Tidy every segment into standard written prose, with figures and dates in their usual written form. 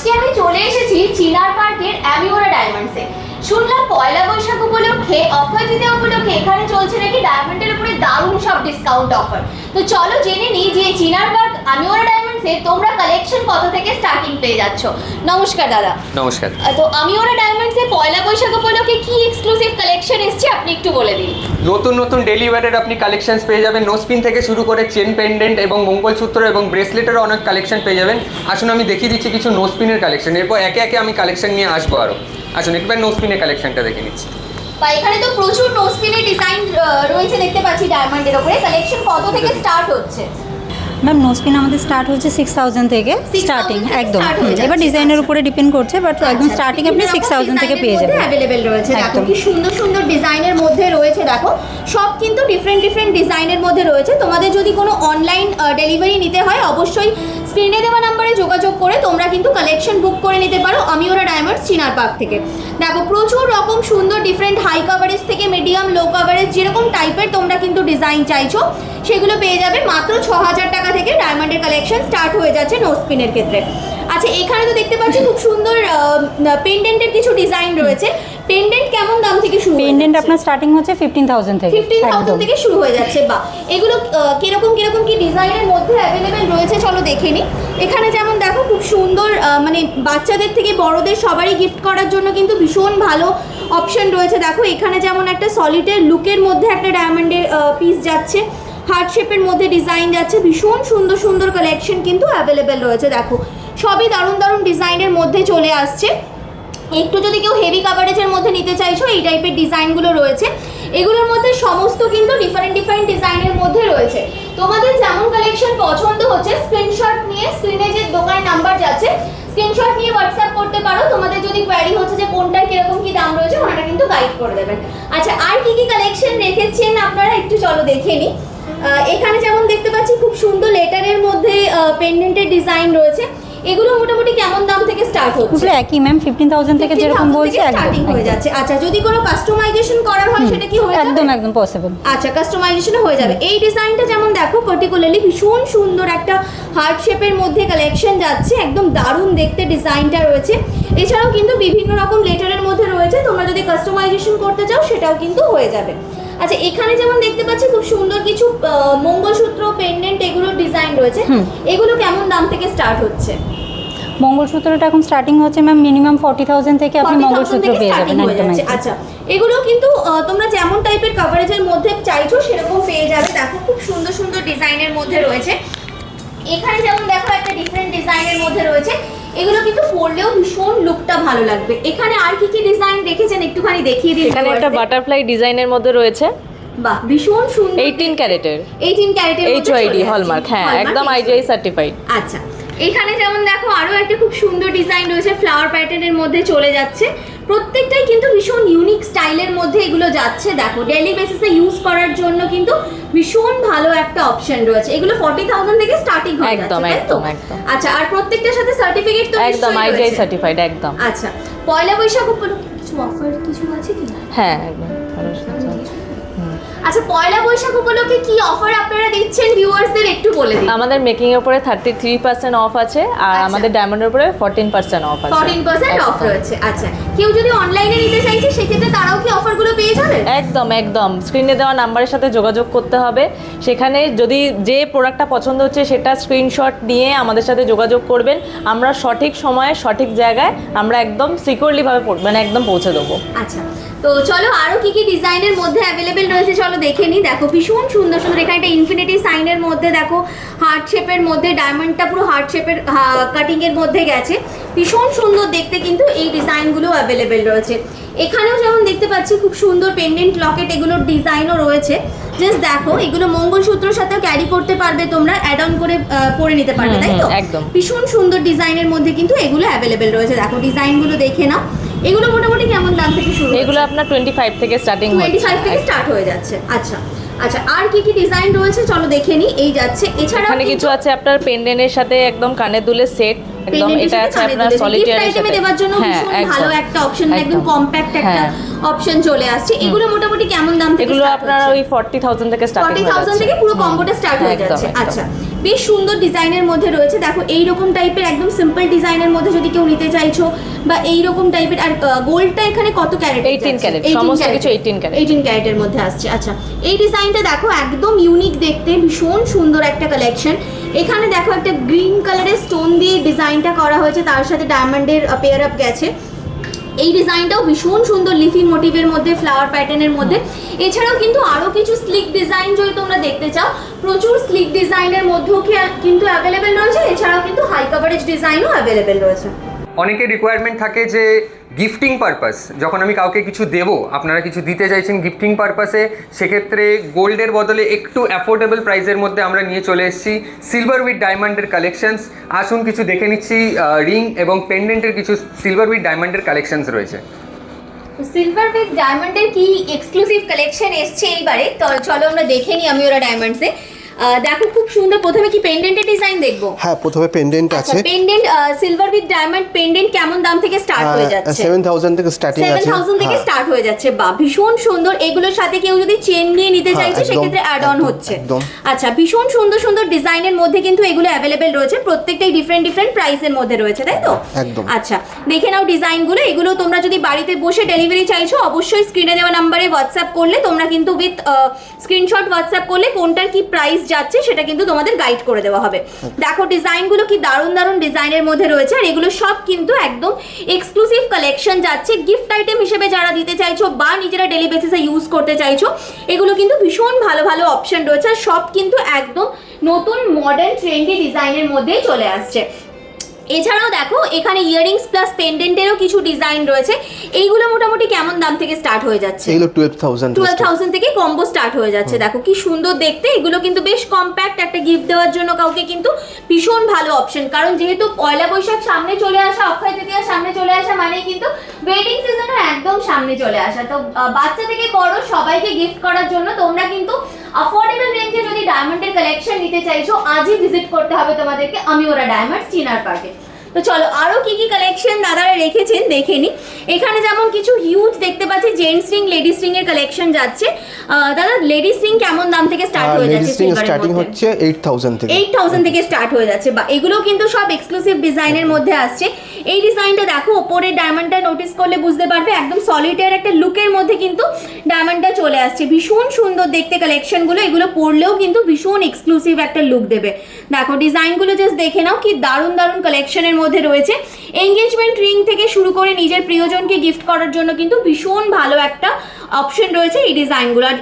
আজকে আমি চলে এসেছি চিনার পার্কের অ্যামিওরা ডায়মন্ডসে। শুনলাম পয়লা বৈশাখ উপলক্ষে অক্ষয় তৃতীয়া উপলক্ষে এখানে চলছে নাকি ডায়মন্ডের উপরে দারুণ সব ডিসকাউন্ট অফার। তো চলো জেনে নিই যে চিনার পার্ক অ্যামিওরা ডায়মন্ডসে তোমরা কালেকশন কত থেকে স্টার্টিং পেয়ে যাচ্ছ। নমস্কার দাদা। নমস্কার। তো অ্যামিওরা ডায়মন্ডসে পয়লা বৈশাখ উপলক্ষে কি এক্সক্লুসিভ কালেকশন এসেছে আপনি একটু বলে দিন। নতুন নতুন ডেলি ওয়্যারের আপনি কালেকশনস পেয়ে যাবেন, নোসপিন থেকে শুরু করে চেন পেন্ডেন্ট এবং মঙ্গলসূত্র এবং ব্রেসলেটেরও অনেক কালেকশন পেয়ে যাবেন। আসুন আমি দেখিয়ে দিচ্ছি কিছু নোসপিনের কালেকশন, এরপর একে একে আমি কালেকশন নিয়ে আসবো আরও। আসুন একবার নোসপিনের কালেকশনটা দেখে নিচ্ছি। বা এখানে তো প্রচুর নোসপিনের ডিজাইন রয়েছে দেখতে পাচ্ছি ডায়মন্ডের উপরে। কালেকশন কত থেকে স্টার্ট হচ্ছে? ম্যাম নোসপিন আমাদের স্টার্ট হচ্ছে 6000 থেকে স্টার্টিং একদম। এবার ডিজাইনের উপরে ডিপেন্ড করছে, বাট একদম স্টার্টিং আপনি 6000 থেকে পেয়ে যাবেন। অ্যাভেলেবেল রয়েছে। দেখো কি সুন্দর সুন্দর ডিজাইনের মধ্যে রয়েছে, দেখো সব কিন্তু ডিফারেন্ট ডিজাইনের মধ্যে রয়েছে। তোমাদের যদি কোনো অনলাইন ডেলিভারি নিতে হয় অবশ্যই স্ক্রিনে দেওয়া নাম্বারে যোগাযোগ করে তোমরা কিন্তু কালেকশন বুক করে নিতে পারো অ্যামিওরা ডায়মন্ডস চিনার পার্ক থেকে। দেখো প্রচুর রকম সুন্দর ডিফারেন্ট হাই কাভারেজ থেকে মিডিয়াম লো কাভারেজ যেরকম টাইপের তোমরা কিন্তু ডিজাইন চাইছো সেগুলো পেয়ে যাবে মাত্র 6000 টাকা থেকে। ডায়মন্ডের কালেকশন স্টার্ট হয়ে যাচ্ছে নোসপিনের ক্ষেত্রে। আচ্ছা এখানে তো দেখতে পাচ্ছি খুব সুন্দর পেন্ডেন্টের কিছু ডিজাইন রয়েছে। পেন্ডেন্ট কেমন দাম থেকে শুরু? পেন্ডেন্ট আপনার স্টার্টিং হচ্ছে 15000 থেকে। 15000 থেকে শুরু হয়ে যাচ্ছে। বা এগুলো কিরকম কি ডিজাইনের মধ্যে অ্যাভেলেবেল রয়েছে চলো দেখে নিই। এখানে যেমন দেখো খুব সুন্দর মানে বাচ্চাদের থেকে বড়দের সবারই গিফট করার জন্য কিন্তু ভীষণ ভালো অপশন রয়েছে। দেখো এখানে যেমন একটা সলিডের লুকের মধ্যে একটা ডায়মন্ডের পিস যাচ্ছে, হার্ট শেপের মধ্যে ডিজাইন যাচ্ছে, ভীষণ সুন্দর সুন্দর কালেকশন কিন্তু অ্যাভেলেবেল রয়েছে। দেখো সবই দারুণ দারুণ ডিজাইনের মধ্যে চলে আসছে। একটু যদি কেউ হেভি কাভারেজের মধ্যে নিতে চাইছো এই টাইপের ডিজাইনগুলো রয়েছে। এগুলোর মধ্যে সমস্ত কিন্তু ডিফারেন্ট ডিজাইনের মধ্যে রয়েছে। তোমাদের যেমন কালেকশন পছন্দ হচ্ছে স্ক্রিনশট নিয়ে স্ক্রিনে যে দোকানের নাম্বার যাচ্ছে স্ক্রিনশট নিয়ে হোয়াটসঅ্যাপ করতে পারো। তোমাদের যদি কোয়ারি হচ্ছে যে কোনটার কিরকম কি দাম রয়েছে ওনারা কিন্তু গাইড করে দেবেন। আচ্ছা আর কি কালেকশন রেখেছেন আপনারা একটু চলো দেখে নিই। এখানে যেমন দেখতে পাচ্ছি খুব সুন্দর লেটারের মধ্যে পেন্ডেন্টের ডিজাইন রয়েছে। এগুলো মোটামুটি কেমন দাম থেকে স্টার্ট হচ্ছে? পুরো একই ম্যাম, 15000 থেকে যেরকম বলছি স্টার্টিং হয়ে যাচ্ছে। আচ্ছা যদি কোনো কাস্টমাইজেশন করার হয় সেটা কি হয়ে যাবে? একদম পসিবল। আচ্ছা কাস্টমাইজেশন হয়ে যাবে। এই ডিজাইনটা যেমন দেখো পার্টিকুলারলি ভীষণ সুন্দর একটা হার্ট শেপের মধ্যে কালেকশন যাচ্ছে, একদম দারুণ দেখতে ডিজাইনটা রয়েছে। এছাড়াও কিন্তু বিভিন্ন রকম লেটারের মধ্যে রয়েছে, তোমরা যদি কাস্টমাইজেশন করতে চাও সেটাও কিন্তু হয়ে যাবে। আচ্ছা এখানে যেমন দেখতে পাচ্ছি খুব সুন্দর কিছু মঙ্গলসূত্র পেন্ডেন্ট এগুলোর ডিজাইন রয়েছে। এগুলো কেমন দাম থেকে স্টার্ট হচ্ছে? মঙ্গলসূত্রটা এখন স্টার্টিং হচ্ছে ম্যাম মিনিমাম 40000 থেকে আপনি মঙ্গলসূত্র পেয়ে যাবেন একদম। আচ্ছা এগুলো কিন্তু তোমরা যেমন টাইপের কভারেজের মধ্যে চাইছো সেরকম পেয়ে যাবে। দেখো খুব সুন্দর সুন্দর ডিজাইনের মধ্যে রয়েছে। এখানে যেমন দেখো একটা ডিফারেন্ট ডিজাইনের মধ্যে রয়েছে। এগুলো কিন্তু পরলেও ভীষণ লুকটা ভালো লাগবে। এখানে আর কি ডিজাইন রেখেছেন একটুখানি দেখিয়ে দিই। এখানে একটা বাটারফ্লাই ডিজাইনের মধ্যে রয়েছে। বাহ ভীষণ সুন্দর। 18 ক্যারেটের 18 ক্যারেটের HYD হলমার্ক। হ্যাঁ একদম IGI সার্টিফাইড। আচ্ছা এখানে যেমন দেখো আরো একটা খুব সুন্দর ডিজাইন রয়েছে, ফ্লাওয়ার প্যাটার্নের মধ্যে চলে যাচ্ছে। প্রত্যেকটাই কিন্তু ভীষণ ইউনিক স্টাইলের মধ্যে এগুলো যাচ্ছে। দেখো ডেইলি বেসিসে ইউজ করার জন্য কিন্তু ভীষণ ভালো একটা অপশন রয়েছে। এগুলো 40000 থেকে স্টার্টিং হয়ে যাচ্ছে। একদম। আচ্ছা আর প্রত্যেকটার সাথে সার্টিফিকেট তো একদম IGI সার্টিফাইড একদম। আচ্ছা পয়লা বৈশাখ উপলক্ষে কিছু অফার কিছু আছে কি? হ্যাঁ একদম। আচ্ছা পয়লা বৈশাখ উপলক্ষে কি অফার আপনারা দিচ্ছেন ভিউয়ার্সদের একটু বলে দিন। আমাদের মেকিং এর উপরে 33% অফ আছে আর আমাদের ডায়মন্ডের উপরে 14% অফ আছে। 14% অফ রয়েছে। আচ্ছা কেউ যদি অনলাইনে নিতে চাইছে সেক্ষেত্রে তারাও কি অফারগুলো পেয়ে যাবে? একদম স্ক্রিনে দেওয়া নাম্বারের সাথে যোগাযোগ করতে হবে। সেখানে যদি যে প্রোডাক্টটা পছন্দ হচ্ছে সেটা স্ক্রিনশট নিয়ে আমাদের সাথে যোগাযোগ করবেন। আমরা সঠিক সময়ে সঠিক জায়গায় আমরা একদম সিকিউরলিভাবে মানে একদম পৌঁছে দেবো। আচ্ছা তো চলো আরো কি ডিজাইনের মধ্যে অ্যাভেলেবেল রয়েছে চলো দেখে নিই। দেখো ভীষণ সুন্দর সুন্দর এখানে একটা ইনফিনিটি সাইনের মধ্যে দেখো হার্ট শেপের মধ্যে ডায়মন্ডটা পুরো হার্ট শেপের কাটিং এর মধ্যে গেছে। ভীষণ সুন্দর দেখতে কিন্তু এই ডিজাইনগুলো অ্যাভেলেবেল রয়েছে। এখানেও যেমন দেখতে পাচ্ছি খুব সুন্দর পেন্ডেন্ট লকেট এগুলোর ডিজাইনও রয়েছে। জাস্ট দেখো এগুলো মঙ্গলসূত্রের সাথেও ক্যারি করতে পারবে, তোমরা অ্যাড অন করে পরে নিতে পারবে, তাই তো? একদম ভীষণ সুন্দর ডিজাইনের মধ্যে কিন্তু এগুলো অ্যাভেলেবেল রয়েছে। দেখো ডিজাইনগুলো দেখে নাও। এগুলো মোটামুটি কেমন দাম থেকে শুরু? এগুলো আপনার 25 থেকে স্টার্টিং হচ্ছে। 25 থেকে স্টার্ট হয়ে যাচ্ছে। আচ্ছা আর কি ডিজাইন রয়েছে চলো দেখে নিই। এই যাচ্ছে। এছাড়া এখানে কিছু আছে আপনার পেন্ডেন্টের সাথে একদম কানের দুলের সেট একদম এটা আছে আপনার সলিটারি আইটেমে দেওয়ার জন্য ভীষণ ভালো একটা অপশন, একদম কম্প্যাক্ট একটা অপশন চলে আসছে। এগুলো মোটামুটি কেমন দাম থেকে এগুলো আপনার ওই 40,000 থেকে স্টার্টিং হয়ে যাচ্ছে। 40,000 থেকে পুরো কম্বোটা স্টার্ট হয়ে যাচ্ছে। আচ্ছা, বেশ সুন্দর ডিজাইনের মধ্যে রয়েছে। দেখো এই রকম টাইপের একদম সিম্পল ডিজাইনের মধ্যে যদি কেউ নিতে চাইছো বা এই রকম টাইপের, আর গোল্ডটা এখানে কত ক্যারেট? 18 ক্যারেট, সমস্ত কিছু 18 ক্যারেট। 18 ক্যারেটের মধ্যে আসছে। আচ্ছা, এই ডিজাইনটা দেখো একদম ইউনিক দেখতে, ভীষণ সুন্দর একটা কালেকশন। এখানে দেখো একটা গ্রিন কালারের স্টোন দিয়ে ডিজাইনটা করা হয়েছে, তার সাথে ডায়মন্ডের পেয়ার আপ গেছে। এই ডিজাইনটাও ভীষণ সুন্দর, লিফি মোটিভের মধ্যে, ফ্লাওয়ার প্যাটার্নের মধ্যে। এছাড়াও কিন্তু আরও কিছু স্লিক ডিজাইন যদি তোমরা দেখতে চাও, প্রচুর স্লিক ডিজাইনের মধ্যেও কিন্তু অ্যাভেলেবেল রয়েছে। এছাড়াও কিন্তু হাই কভারেজ ডিজাইনও অ্যাভেলেবেল রয়েছে। অনেকের রিকোয়ারমেন্ট থাকে যে গিফটিং পারপাস, যখন আমি কাউকে কিছু দেব, আপনারা কিছু দিতে চাইছেন গিফটিং পারপাসে, সেক্ষেত্রে গোল্ডের বদলে একটু অ্যাফোর্ডেবল প্রাইসের মধ্যে আমরা নিয়ে চলে এসেছি সিলভার উইথ ডায়মন্ডের কালেকশনস। আসুন কিছু দেখে নিচ্ছি। রিং এবং পেন্ডেন্টের কিছু সিলভার উইথ ডায়মন্ডের কালেকশনস রয়েছে। সিলভার উইথ ডায়মন্ডের কি এক্সক্লুসিভ কালেকশন এসছে এইবারে, তো চলো আমরা দেখে নিই। আমি ওরা ডায়মন্ডসে দেখো খুব সুন্দর। প্রথমে কি পেন্ডেন্টের ডিজাইন দেখবো? হ্যাঁ, প্রথমে পেন্ডেন্ট আছে। Pendant silver with diamond pendant কেমন দাম থেকে স্টার্ট হয়ে যাচ্ছে? 7,000 থেকে স্টার্টিং আছে। 7,000 থেকে স্টার্ট হয়ে যাচ্ছে। বাহ, ভীষণ সুন্দর। এগুলোর সাথে কেউ যদি চেন নিয়ে নিতে চাইছে সেক্ষেত্রে অ্যাড অন হচ্ছে। আচ্ছা, ভীষণ সুন্দর সুন্দর ডিজাইনের মধ্যে কিন্তু এগুলো অ্যাভেলেবেল রয়েছে। প্রত্যেকটাই ডিফারেন্ট ডিফারেন্ট প্রাইসের মধ্যে রয়েছে, তাই তো? একদম। আচ্ছা, দেখে নাও ডিজাইনগুলো। এগুলো তোমরা যদি বাড়িতে বসে ডেলিভারি চাইছো, অবশ্যই স্ক্রিনে দেওয়া নাম্বারে হোয়াটসঅ্যাপ করলে তোমরা কিন্তু উইথ স্ক্রিনশট হোয়াটসঅ্যাপ করলে কোনটার কি প্রাইস যাচ্ছে সেটা কিন্তু তোমাদের গাইড করে দেওয়া হবে। দেখো ডিজাইনগুলো কি দারুণ দারুণ ডিজাইনের মধ্যে রয়েছে, আর এগুলো সব কিন্তু একদম এক্সক্লুসিভ কালেকশন যাচ্ছে। গিফট আইটেম হিসেবে যারা দিতে চাইছো বা নিজেরা ডেলি বেসিসে ইউজ করতে চাইছো, এগুলো কিন্তু ভীষণ ভালো ভালো অপশন রয়েছে। আর সব কিন্তু একদম নতুন মডার্ন ট্রেন্ডি ডিজাইনের মধ্যেই চলে আসছে। এছাড়াও দেখো এখানে ইয়ারিংস প্লাস পেন্ডেন্টেরও কিছু ডিজাইন রয়েছে। এইগুলো মোটামুটি কেমন দাম থেকে স্টার্ট হয়ে যাচ্ছে? এগুলো 12,000 থেকে কম্বো স্টার্ট হয়ে যাচ্ছে। দেখো কি সুন্দর দেখতে। এগুলো কিন্তু বেশ কম্প্যাক্ট, একটা গিফট দেওয়ার জন্য কাউকে কিন্তু ভীষণ ভালো অপশন। কারণ যেহেতু পয়লা বৈশাখ সামনে চলে আসা, অক্ষয় তৃতীয়া সামনে চলে আসা, মানে কিন্তু ওয়েডিং সিজনের একদম সামনে চলে আসা। তো বাচ্চা থেকে বড় সবাইকে গিফট করার জন্য তোমরা কিন্তু অ্যাফোর্ডেবল রেঞ্জে যদি ডায়মন্ডের কালেকশন নিতে চাইছো, আজই ভিজিট করতে হবে তোমাদেরকে আমি ওরা ডায়মন্ডস চিনার পার্কে। তো চলো আরো কি কি কালেকশন দাদারা রেখেছেন দেখে নি। এখানে যেমন কিছু হিউজ দেখতে পাচ্ছি জেন্টস রিং, লেডিস রিং এর কালেকশন যাচ্ছে। দাদা লেডিস রিং কেমন দাম থেকে স্টার্ট হয়ে যাচ্ছে? লেডিস রিং স্টার্টিং হচ্ছে 8,000 থেকে। 8,000 থেকে স্টার্ট হয়ে যাচ্ছে। বা এগুলো কিন্তু সব এক্সক্লুসিভ ডিজাইনের মধ্যে আসছে। এই ডিজাইনটা দেখো, ওপরে ডায়মন্ডটা নোটিস করলে বুঝতে পারবে একদম সলিটার একটা লুকের মধ্যে কিন্তু ডায়মন্ডটা চলে আসছে। ভীষণ সুন্দর দেখতে কালেকশনগুলো। এগুলো পরলেও কিন্তু ভীষণ এক্সক্লুসিভ একটা লুক দেবে। দেখো ডিজাইনগুলো জাস্ট দেখে নাও, কি দারুণ দারুণ কালেকশনের মধ্যে রয়েছে। এঙ্গেজমেন্ট রিং থেকে শুরু করে নিজের প্রিয়জনকে গিফট করার জন্য কিন্তু ভীষণ ভালো একটা অপশন রয়েছে এই ডিজাইনগুলো। আর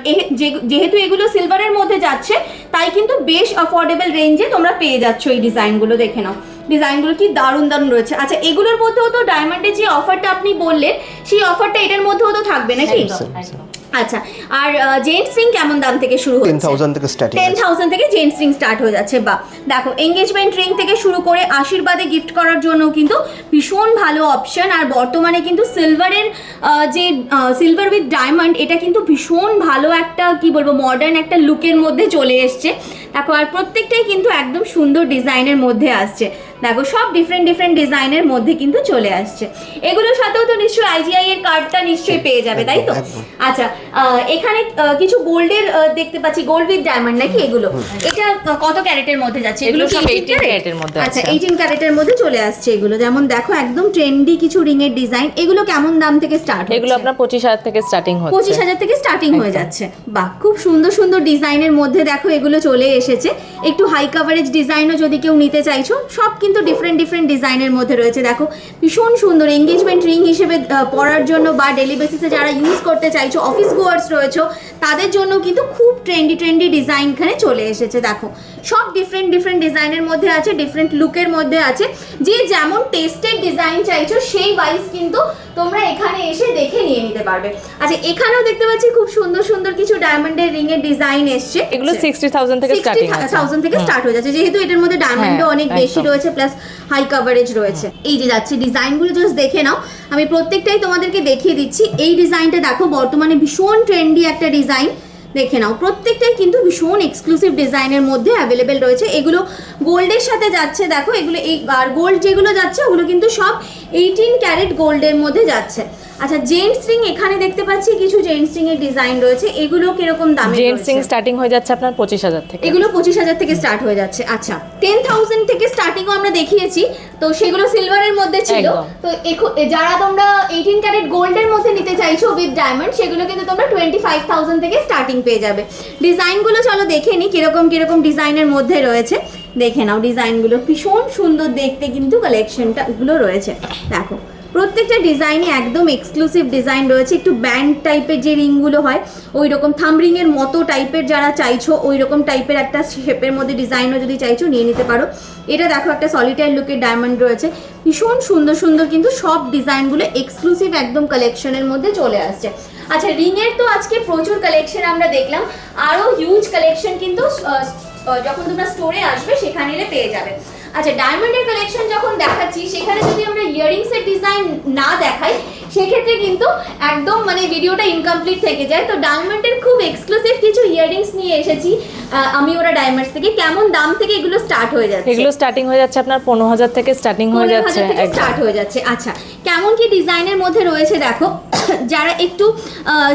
যেহেতু এগুলো সিলভারের মধ্যে যাচ্ছে, তাই কিন্তু বেশ অ্যাফোর্ডেবল রেঞ্জে তোমরা পেয়ে যাচ্ছ এই ডিজাইনগুলো। দেখে নাও ডিজাইনগুলো কি দারুণ দারুণ রয়েছে। আচ্ছা, এগুলোর মধ্যেও তো ডায়মন্ডের যে অফারটা আপনি বললেন, সেই অফারটা এটার মধ্যেও তো থাকবে নাকি? আচ্ছা, আর জেন্টস রিং কেমন দাম থেকে শুরু হচ্ছে? 10,000 থেকে স্টার্টিং। 10,000 থেকে জেন্টস রিং স্টার্ট হয়ে যাচ্ছে। বা দেখো এঙ্গেজমেন্ট রিং থেকে শুরু করে আশীর্বাদে গিফট করার জন্য কিন্তু ভীষণ ভালো অপশন। আর বর্তমানে কিন্তু সিলভারের যে সিলভার উইথ ডায়মন্ড, এটা কিন্তু ভীষণ ভালো একটা কি বলবো মডার্ন একটা লুকের মধ্যে চলে এসছে। দেখো আর প্রত্যেকটাই কিন্তু একদম সুন্দর ডিজাইনের মধ্যে আসছে। দেখো সব ডিফারেন্ট ডিফারেন্ট ডিজাইনের মধ্যে কিন্তু চলে আসছে। এগুলোর সাথেও তো নিশ্চয়ই আইজিআই এর কার্ডটা নিশ্চয়ই পেয়ে যাবে, তাই তো? আচ্ছা, এখানে কিছু গোল্ডের দেখতে পাচ্ছি, গোল্ড উইথ ডায়মন্ড নাকি এগুলো? এটা কত ক্যারেটের মধ্যে যাচ্ছে? এগুলো সব 18 ক্যারেটের মধ্যে। আচ্ছা, 18 ক্যারেটের মধ্যে চলে আসছে এগুলো। যেমন দেখো একদম ট্রেন্ডি কিছু রিং এর ডিজাইন। এগুলো কেমন দাম থেকে স্টার্ট হচ্ছে? এগুলো আপনার 25,000 থেকে স্টার্টিং হচ্ছে। 25,000 থেকে স্টার্টিং হয়ে যাচ্ছে। বাহ, খুব সুন্দর সুন্দর ডিজাইনের মধ্যে দেখো এগুলো চলে এসেছে। একটু হাই কাভারেজ ডিজাইনও যদি কেউ নিতে চাইছো, সব কিন্তু ডিফারেন্ট ডিফারেন্ট ডিজাইনের মধ্যে রয়েছে। দেখো ভীষণ সুন্দর এঙ্গেজমেন্ট রিং হিসেবে পরার জন্য বা ডেলি বেসিসে যারা ইউজ করতে চাইছো, অফিস গোয়ার্স রয়েছে, তাদের জন্য কিন্তু খুব ট্রেন্ডি ট্রেন্ডি ডিজাইন এখানে চলে এসেছে। দেখো সব ডিফারেন্ট ডিফারেন্ট ডিজাইনের মধ্যে আছে, ডিফারেন্ট লুকের মধ্যে আছে। যে যেমন টেস্টেড ডিজাইন চাইছো সেই ওয়াইজ কিন্তু তোমরা এখানে এসে দেখে নিয়ে নিতে পারবে। আচ্ছা, এখানেও দেখতে পাচ্ছি খুব সুন্দর সুন্দর কিছু ডায়মন্ডের রিং এর ডিজাইন এসছে। এগুলো 60,000 থেকে স্টার্টিং আছে। 60,000 থেকে স্টার্ট হয়ে যাচ্ছে, যেহেতু এটার মধ্যে ডায়মন্ডও অনেক বেশি রয়েছে, প্লাস হাই কাভারেজ রয়েছে। এই যে যাচ্ছে ডিজাইনগুলো জাস্ট দেখে নাও, আমি প্রত্যেকটাই তোমাদেরকে দেখিয়ে দিচ্ছি। এই ডিজাইনটা দেখো বর্তমানে ভীষণ ট্রেন্ডি একটা ডিজাইন। দেখে নাও, প্রত্যেকটাই কিন্তু ভীষণ এক্সক্লুসিভ ডিজাইনের মধ্যে অ্যাভেলেবেল রয়েছে। এগুলো গোল্ডের সাথে যাচ্ছে, দেখো এগুলো এই আর গোল্ড যেগুলো যাচ্ছে ওগুলো কিন্তু সব 18 ক্যারেট গোল্ডের মধ্যে যাচ্ছে। আচ্ছা, জেন্টস রিং এখানে দেখতে পাচ্ছি কিছু জেন্টস রিং এর ডিজাইন রয়েছে, এগুলো কিরকম দামে? জেন্টস রিং স্টার্টিং হয়ে যাচ্ছে আপনার 25,000 থেকে। এগুলো 25,000 থেকে স্টার্ট হয়ে যাচ্ছে। আচ্ছা, 10,000 থেকে স্টার্টিংও আমরা দেখিয়েছি, তো সেগুলো সিলভারের মধ্যে ছিল। একদম। তো যারা তোমরা 18 ক্যারেট গোল্ডের মধ্যে নিতে চাইছো উইথ ডায়মন্ড, সেগুলো কিন্তু তোমরা 25,000 থেকে স্টার্টিং পেয়ে যাবে। ডিজাইনগুলো চলো দেখে নিই কিরকম কিরকম ডিজাইনের মধ্যে রয়েছে। দেখে নাও ডিজাইনগুলো, ভীষণ সুন্দর দেখতে কিন্তু কালেকশনটা গুলো রয়েছে। দেখো প্রত্যেকটা ডিজাইনে একদম এক্সক্লুসিভ ডিজাইন রয়েছে। একটু ব্যান্ড টাইপের যে রিংগুলো হয় ওই রকম থাম রিংয়ের মতো টাইপের যারা চাইছো, ওই রকম টাইপের একটা শেপের মধ্যে ডিজাইনও যদি চাইছো নিয়ে নিতে পারো। এটা দেখো একটা সলিটারি লুকের ডায়মন্ড রয়েছে, ভীষণ সুন্দর সুন্দর কিন্তু সব ডিজাইনগুলো এক্সক্লুসিভ একদম কালেকশনের মধ্যে চলে আসছে। আচ্ছা, রিংয়ের তো আজকে প্রচুর কালেকশন আমরা দেখলাম, আরও হিউজ কালেকশন কিন্তু যখন তোমরা স্টোরে আসবে সেখানে এলে পেয়ে যাবে। আচ্ছা, ডায়মন্ডের কালেকশন যখন দেখাচ্ছি সেখানে যদি আমরা ইয়াররিংসের ডিজাইন না দেখাই সেক্ষেত্রে কিন্তু একদম মানে ভিডিওটা ইনকমপ্লিট থেকে যায়। তো ডায়মন্ডের খুব এক্সক্লুসিভ কিছু ইয়াররিংস নিয়ে এসেছি আমি ওরা ডায়মন্ডস থেকে। কেমন দাম থেকে এগুলো স্টার্ট হয়ে যাচ্ছে? এগুলো স্টার্টিং হয়ে যাচ্ছে আপনার 15,000 থেকে স্টার্টিং হয়ে যাচ্ছে। স্টার্ট হয়ে যাচ্ছে। আচ্ছা, কেমন কি ডিজাইনের মধ্যে রয়েছে দেখো। যারা একটু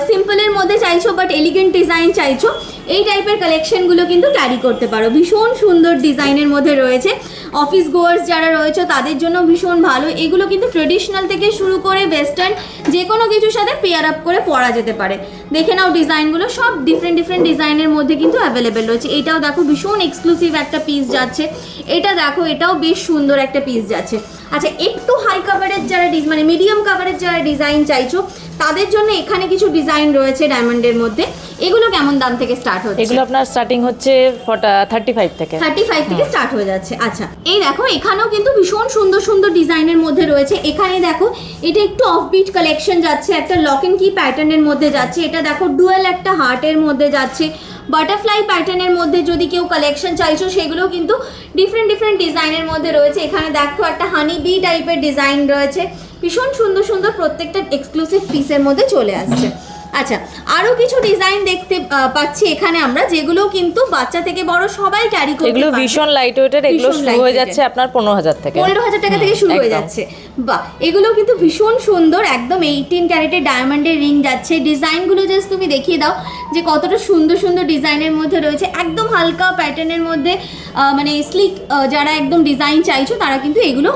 সিম্পলের মধ্যে চাইছো বাট এলিগেন্ট ডিজাইন চাইছো, এই টাইপের কালেকশনগুলো কিন্তু ক্যারি করতে পারো। ভীষণ সুন্দর ডিজাইনের মধ্যে রয়েছে, অফিস গোয়ার্স যারা রয়েছে তাদের জন্য ভীষণ ভালো। এগুলো কিন্তু ট্রেডিশনাল থেকে শুরু করে ওয়েস্টার্ন যে কোনো কিছুর সাথে পেয়ার আপ করে পরা যেতে পারে। দেখে নাও ডিজাইনগুলো সব ডিফারেন্ট ডিফারেন্ট ডিজাইনের মধ্যে কিন্তু অ্যাভেলেবেল রয়েছে। এটাও দেখো ভীষণ এক্সক্লুসিভ একটা পিস যাচ্ছে। এটা দেখো, এটাও বেশ সুন্দর একটা পিস যাচ্ছে। আচ্ছা, একটু হাই কাভারেজ যারা মানে মিডিয়াম কাভারেজ যারা ডিজাইন চাইছো তাদের জন্য এখানে কিছু ডিজাইন রয়েছে ডায়মন্ডের মধ্যে। এগুলো কেমন দাম থেকে স্টার্ট হচ্ছে? এগুলো আপনার স্টার্টিং হচ্ছে 35 থেকে। 35 থেকে স্টার্ট হয়ে যাচ্ছে। আচ্ছা, এই দেখো এখানেও কিন্তু ভীষণ সুন্দর সুন্দর ডিজাইনের মধ্যে রয়েছে। এখানে দেখো এটা একটু অফবিট কালেকশন যাচ্ছে, একটা লক এন্ড কি প্যাটার্নের মধ্যে যাচ্ছে। এটা দেখো ডুয়েল একটা হার্টের মধ্যে যাচ্ছে, বাটারফ্লাই প্যাটার্নের মধ্যে যদি কেউ কালেকশন চাইছো সেগুলো কিন্তু ডিফারেন্ট ডিফারেন্ট ডিজাইনের মধ্যে রয়েছে। এখানে দেখো একটা হানি বি টাইপের ডিজাইন রয়েছে, ভীষণ সুন্দর সুন্দর প্রত্যেকটা এক্সক্লুসিভ পিসের মধ্যে চলে আসছে। আচ্ছা, আরো কিছু ডিজাইন দেখতে পাচ্ছি এখানে আমরা, যেগুলো কিন্তু বাচ্চা থেকে বড় সবাই ক্যারি করতে পারে। এগুলো ভীষণ লাইট ওয়েটের, এগুলো শুরু হয়ে যাচ্ছে আপনার 15,000 থেকে। 15,000 টাকা থেকে শুরু হয়ে যাচ্ছে। বাহ, এগুলো কিন্তু ভীষণ সুন্দর, একদম 18 ক্যারেটের ডায়মন্ডের রিং যাচ্ছে। ডিজাইনগুলো জাস্ট তুমি দেখিয়ে দাও যে কতটা সুন্দর সুন্দর ডিজাইনের মধ্যে রয়েছে, একদম হালকা প্যাটার্নের মধ্যে মানে স্লিক যারা একদম ডিজাইন চাইছো তারা কিন্তু এগুলো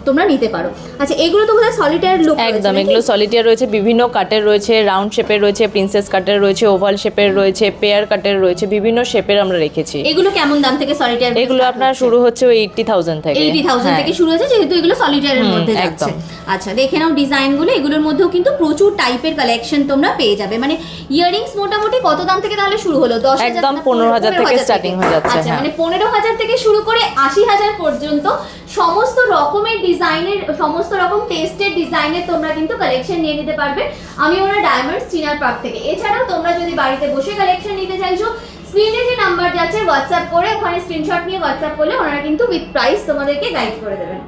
তোমরা নিতে পারো। আচ্ছা, এগুলো তো বোধহয় সলিটায়ার লুক। একদম, এগুলো সলিটায়ার রয়েছে, বিভিন্ন কাটের রয়েছে, রাউন্ড শেপের রয়েছে, প্রিন্সেস কাটের রয়েছে, ওভাল শেপের রয়েছে, পেয়ার কাটের রয়েছে, বিভিন্ন শেপের আমরা রেখেছি। এগুলো কেমন দাম থেকে সলিটায়ার? এগুলো আপনার শুরু হচ্ছে 80,000 থেকে। 80,000 থেকে শুরু হয়েছে, যেহেতু এগুলো সলিটায়ারের মধ্যে যাচ্ছে। আচ্ছা, দেখে নাও ডিজাইনগুলো, এগুলোর মধ্যেও কিন্তু প্রচুর টাইপের কালেকশন তোমরা পেয়ে যাবে। মানে ইয়াররিংস মোটামুটি কত দাম থেকে তাহলে শুরু হলো? 10,000 একদম 15,000 থেকে স্টার্টিং হয়ে যাচ্ছে। আচ্ছা, মানে 15,000 থেকে শুরু করে 80,000 পর্যন্ত সমস্ত রকমের ডিজাইনের, সমস্ত রকম টেস্টের ডিজাইনের তোমরা কিন্তু কালেকশন নিয়ে নিতে পারবে আমি ওরা ডায়মন্ডস চিনার পার্ক থেকে। এছাড়াও তোমরা যদি বাড়িতে বসে কালেকশন নিতে চাইছো, স্ক্রিনে যে নাম্বার যাচ্ছে হোয়াটসঅ্যাপ করে ওখানে স্ক্রিনশট নিয়ে হোয়াটসঅ্যাপ করলে ওনারা কিন্তু উইথ প্রাইস তোমাদেরকে গাইড করে দেবেন।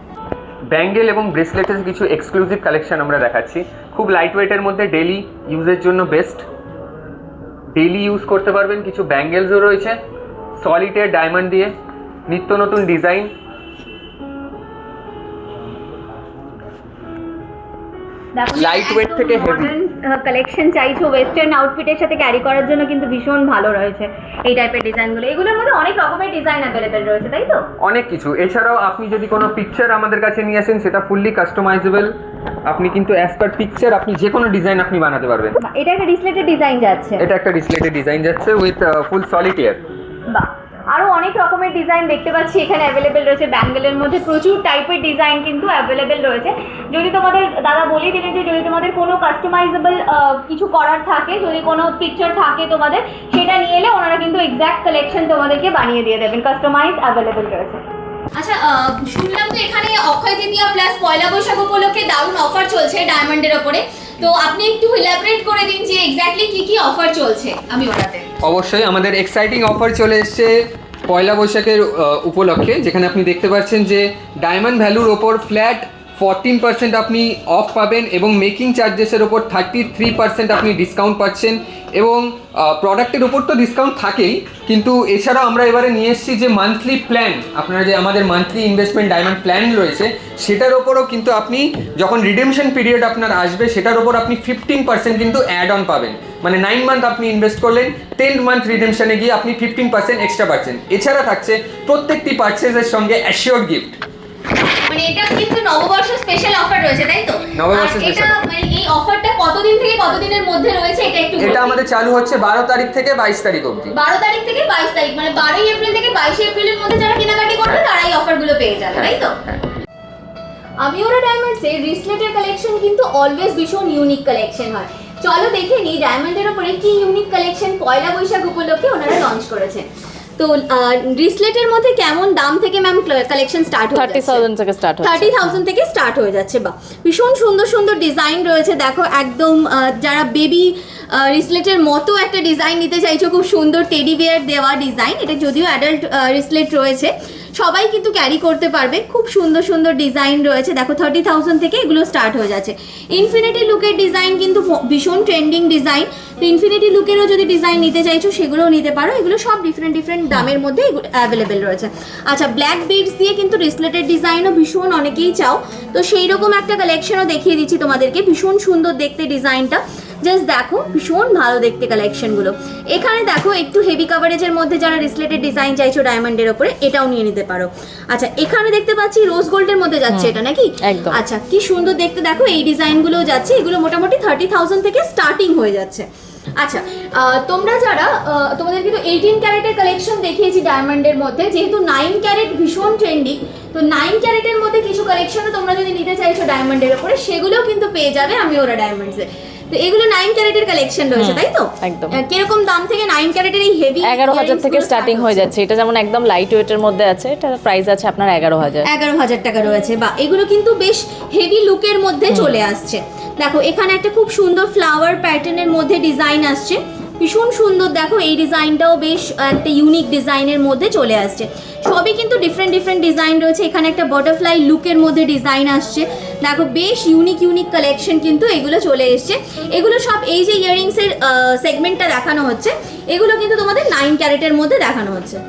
ব্যাঙ্গেল এবং ব্রেসলেটের কিছু এক্সক্লুসিভ কালেকশন আমরা দেখাচ্ছি, খুব লাইট ওয়েটের মধ্যে, ডেইলি ইউজের জন্য বেস্ট, ডেইলি ইউজ করতে পারবেন। কিছু ব্যাঙ্গেলসও রয়েছে সলিটায়ার ডায়মন্ড দিয়ে, নিত্য নতুন ডিজাইন। লাইট ওয়েট থেকে হেভি কালেকশন চাইছো ওয়েস্টার্ন আউটফিটের সাথে ক্যারি করার জন্য কিন্তু ভীষণ ভালো রয়েছে এই টাইপের ডিজাইনগুলো। এগুলোর মধ্যে অনেক রকমের ডিজাইন অ্যাভেলেবেল রয়েছে, তাই তো? অনেক কিছু। এছাড়াও আপনি যদি কোনো পিকচার আমাদের কাছে নিয়ে আসেন সেটা ফুললি কাস্টমাইজেবল, আপনি কিন্তু অ্যাজ পার পিকচার আপনি যে কোনো ডিজাইন আপনি বানাতে পারবেন। এটা একটা ডিসপ্লেটেড ডিজাইন যাচ্ছে। এটা একটা ডিসপ্লেটেড ডিজাইন যাচ্ছে উইথ ফুল সলিটায়ার। বাহ, আরো অনেক রকমের ডিজাইন দেখতে পাচ্ছি এখানে অ্যাভেলেবেল রয়েছে। ব্যাঙ্গেলের মধ্যে প্রচুর টাইপের ডিজাইন কিন্তু অ্যাভেলেবেল রয়েছে। যদি তোমাদের দাদা বলে দিলেন যে যদি তোমাদের কোনো কাস্টমাইজেবল কিছু করার থাকে, যদি কোনো পিকচার থাকে তোমাদের, সেটা নিয়ে এলে ওনারা কিন্তু এক্স্যাক্ট কালেকশন তোমাদেরকে বানিয়ে দিয়ে দেবেন, কাস্টমাইজ অ্যাভেলেবেল রয়েছে। আচ্ছা, শুনলাম তো এখানে অক্ষয় তৃতীয়া প্লাস পয়লা বৈশাখ উপলক্ষে দারুণ অফার চলছে ডায়মন্ডের ওপরে, তো আপনি একটু ইলাবোরেট করে দিন যে এক্স্যাক্টলি কি কি অফার চলছে আমি ওটাতে। অবশ্যই আমাদের এক্সাইটিং অফার চলে এসছে পয়লা বৈশাখের উপলক্ষে, যেখানে আপনি দেখতে পাচ্ছেন যে ডায়মন্ড ভ্যালুর ওপর ফ্ল্যাট 14% আপনি অফ পাবেন এবং মেকিং চার্জেসের ওপর 33% আপনি ডিসকাউন্ট পাচ্ছেন এবং প্রোডাক্টের ওপর তো ডিসকাউন্ট থাকেই, কিন্তু এছাড়াও আমরা এবারে নিয়ে এসেছি যে মান্থলি প্ল্যান, আপনারা যে আমাদের মান্থলি ইনভেস্টমেন্ট ডায়মন্ড প্ল্যান রয়েছে সেটার ওপরও কিন্তু আপনি যখন রিডেমশন পিরিয়ড আপনার আসবে সেটার ওপর আপনি 15% কিন্তু অ্যাড অন পাবেন। মানে 9 মান্থ আপনি ইনভেস্ট করলেন, 10th মান্থ রিডেমশনে গিয়ে আপনি 15% এক্সট্রা পাচ্ছেন। এছাড়া থাকছে প্রত্যেকটি পারচেজের সঙ্গে অ্যাসিওর গিফট। মানে এটা কিন্তু নববর্ষ স্পেশাল অফার রয়েছে, তাই তো? নববর্ষ আর এটা special। মানে এই অফারটা কতদিন থেকে কতদিনের মধ্যে রয়েছে এটা একটু এটা আমাদের চালু হচ্ছে 12 তারিখ থেকে 22 তারিখ অবধি। 12 তারিখ থেকে 22 তারিখ, মানে 12ই এপ্রিল থেকে 22 এপ্রিলের মধ্যে যারা কেনাকাটি করবে তারা এই অফারগুলো পেয়ে যাবে, তাই তো? আমিওরা ডায়মন্ডসের রিসলেটের কালেকশন কিন্তু অলওয়েজ ভীষণ ইউনিক কালেকশন হয়। চলো দেখে নিই ডায়মন্ডের উপরে কি ইউনিক কালেকশন পয়লা বৈশাখ উপলক্ষে ওনারা লঞ্চ করেছে। তো রিসলেটের মধ্যে কেমন দাম থেকে ম্যাম কালেকশন স্টার্ট হয়ে যাচ্ছে? 30,000 থেকে স্টার্ট হচ্ছে। 30,000 থেকে স্টার্ট হয়ে যাচ্ছে। বা ভীষণ সুন্দর সুন্দর ডিজাইন রয়েছে, দেখো একদম যারা বেবি রিসলেটের মতো একটা ডিজাইন নিতে চাইছো, খুব সুন্দর টেডি বিয়ার দেওয়া ডিজাইন, এটা যদিও অ্যাডাল্ট রিসলেট রয়েছে, সবাই কিন্তু ক্যারি করতে পারবে। খুব সুন্দর সুন্দর ডিজাইন রয়েছে, দেখো 30,000 থেকে এগুলো স্টার্ট হয়ে যাচ্ছে। ইনফিনিটি লুকের ডিজাইন কিন্তু ভীষণ ট্রেন্ডিং ডিজাইন, তো ইনফিনিটি লুকেরও যদি ডিজাইন নিতে চাইছো সেগুলোও নিতে পারো। এগুলো সব ডিফারেন্ট ডিফারেন্ট দামের মধ্যে অ্যাভেলেবেল রয়েছে। আচ্ছা, ব্ল্যাক বিডস দিয়ে কিন্তু রিসলেটের ডিজাইনও ভীষণ অনেকেই চাও, তো সেই রকম একটা কালেকশনও দেখিয়ে দিচ্ছি তোমাদেরকে। ভীষণ সুন্দর দেখতে ডিজাইনটা, জাস্ট দেখো ভীষণ ভালো দেখতে কালেকশনগুলো। এখানে দেখো একটু হেভি কাভারেজের মধ্যে যারা রিসলেটেড ডিজাইন চাইছো ডায়মন্ডের ওপরে, এটাও নিয়ে নিতে পারো। আচ্ছা, এখানে দেখতে পাচ্ছি রোজ গোল্ডের মধ্যে যাচ্ছে এটা নাকি? একদম। আচ্ছা, কি সুন্দর দেখতে দেখো এই ডিজাইনগুলোও যাচ্ছে। এগুলো মোটামুটি 30,000 থেকে স্টার্টিং হয়ে যাচ্ছে। আচ্ছা, তোমরা যারা তোমাদের কিন্তু 18 ক্যারেটের কালেকশন দেখিয়েছি ডায়মন্ডের মধ্যে, যেহেতু 9 ক্যারেট ভীষণ ট্রেন্ডিং, তো 9 ক্যারেটের মধ্যে কিছু কালেকশনও তোমরা যদি নিতে চাইছো ডায়মন্ডের ওপরে সেগুলোও কিন্তু পেয়ে যাবে আমিওরা ডায়মন্ডসে। তো এগুলো 9 ক্যারেটের কালেকশন রয়েছে, তাই তো? একদম। কিরকম দাম থেকে 9 ক্যারেটের এই হেভি 11,000 থেকে স্টার্টিং হয়ে যাচ্ছে। এটা যেমন একদম লাইট ওয়েটের মধ্যে আছে, এটা প্রাইস আছে আপনার 11,000। 11,000 টাকা রয়েছে। বা এগুলো কিন্তু বেশ হেভি লুকের মধ্যে চলে আসছে। দেখো এখানে একটা খুব সুন্দর ফ্লাওয়ার প্যাটার্নের মধ্যে ডিজাইন আসছে, ভীষণ সুন্দর। দেখো এই ডিজাইনটাও বেশ একটা ইউনিক ডিজাইনের মধ্যে চলে আসছে। সবই কিন্তু ডিফারেন্ট ডিফারেন্ট ডিজাইন রয়েছে। এখানে একটা বাটারফ্লাই লুকের মধ্যে ডিজাইন আসছে, দেখো বেশ ইউনিক ইউনিক কালেকশন কিন্তু এগুলো চলে এসছে। এগুলো সব এই যে ইয়াররিংসের সেগমেন্টটা দেখানো হচ্ছে, এগুলো কিন্তু তোমাদের 9 ক্যারেটের মধ্যে দেখানো হচ্ছে।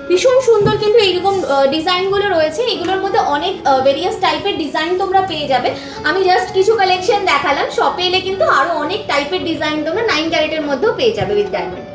ভীষণ সুন্দর কিন্তু এইরকম ডিজাইনগুলো রয়েছে। এগুলোর মধ্যে অনেক ভেরিয়াস টাইপের ডিজাইন তোমরা পেয়ে যাবে। আমি জাস্ট কিছু কালেকশন দেখালাম, শপে এলে কিন্তু আরও অনেক টাইপের ডিজাইন তোমরা 9 ক্যারেটের মধ্যেও পেয়ে যাবে উইথ ডায়মন্ড।